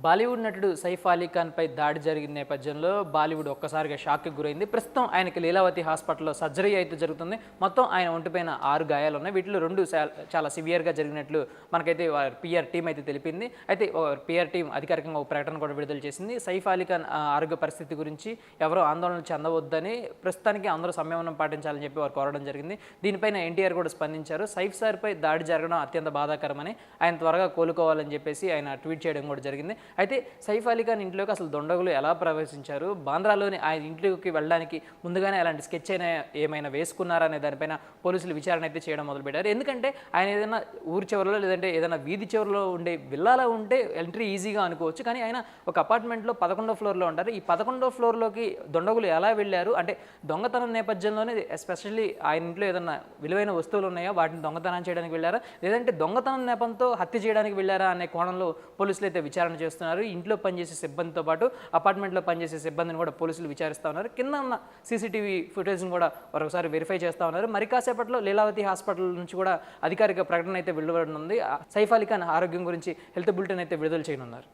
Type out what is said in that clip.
బాలీవుడ్ నటుడు సైఫ్ అలీ ఖాన్పై దాడి జరిగిన నేపథ్యంలో బాలీవుడ్ ఒక్కసారిగా షాక్కి గురైంది. ప్రస్తుతం ఆయనకి లీలావతి హాస్పిటల్లో సర్జరీ అయితే జరుగుతుంది. మొత్తం ఆయన ఒంటిపైన 6 గాయాలు ఉన్నాయి. వీటిలో 2 చాలా సివియర్గా జరిగినట్లు మనకైతే పిఆర్ టీం అయితే తెలిపింది. అయితే పిఆర్ టీం అధికారికంగా ఒక ప్రకటన కూడా విడుదల చేసింది. సైఫ్ అలీ ఖాన్ ఆరోగ్య పరిస్థితి గురించి ఎవరో ఆందోళన చెందవద్దని, ప్రస్తుతానికి అందరూ సంయమనం పాటించాలని చెప్పి వారు కోరడం జరిగింది. దీనిపైన ఎన్టీఆర్ కూడా స్పందించారు. సైఫ్ సార్పై దాడి జరగడం అత్యంత బాధాకరమని, ఆయన త్వరగా కోలుకోవాలని చెప్పేసి ఆయన ట్వీట్ చేయడం కూడా జరిగింది. అయితే సైఫ్ అలీ ఖాన్ ఇంట్లోకి అసలు దొండగులు ఎలా ప్రవేశించారు, బాంద్రాలోని ఆయన ఇంట్లోకి వెళ్ళడానికి ముందుగానే అలాంటి స్కెచ్ అయినా ఏమైనా వేసుకున్నారా అనే దానిపైన పోలీసులు విచారణ అయితే చేయడం మొదలుపెట్టారు. ఎందుకంటే ఆయన ఏదైనా ఊరి చివరిలో లేదంటే ఏదైనా వీధి చివరిలో ఉండే విల్లాలో ఉంటే ఎంట్రీ ఈజీగా అనుకోవచ్చు. కానీ ఆయన ఒక అపార్ట్మెంట్లో 11వ ఫ్లోర్లో ఉంటారు. ఈ 11వ ఫ్లోర్లోకి దొండగులు ఎలా వెళ్ళారు అంటే దొంగతనం నేపథ్యంలోనే, ఎస్పెషల్లీ ఆయన ఇంట్లో ఏదైనా విలువైన వస్తువులు ఉన్నాయా వాటిని దొంగతనం చేయడానికి వెళ్ళారా, లేదంటే దొంగతనం నేపంతో హత్య చేయడానికి వెళ్ళారా అనే కోణంలో పోలీసులు అయితే విచారణ చేస్తున్నారు. ఇంట్లో పనిచేసే సిబ్బందితో పాటు అపార్ట్మెంట్లో పనిచేసే సిబ్బందిని కూడా పోలీసులు విచారిస్తూ ఉన్నారు. కింద ఉన్న సీసీటీవీ ఫుటేజ్ని కూడా ఒకసారి వెరిఫై చేస్తూ ఉన్నారు. మరి కాసేపట్లో లీలావతి హాస్పిటల్ నుంచి కూడా అధికారిక ప్రకటన అయితే వెలువడనుంది. సైఫ్ అలీ ఖాన్ ఆరోగ్యం గురించి హెల్త్ బులెటిన్ అయితే విడుదల చేయనున్నారు.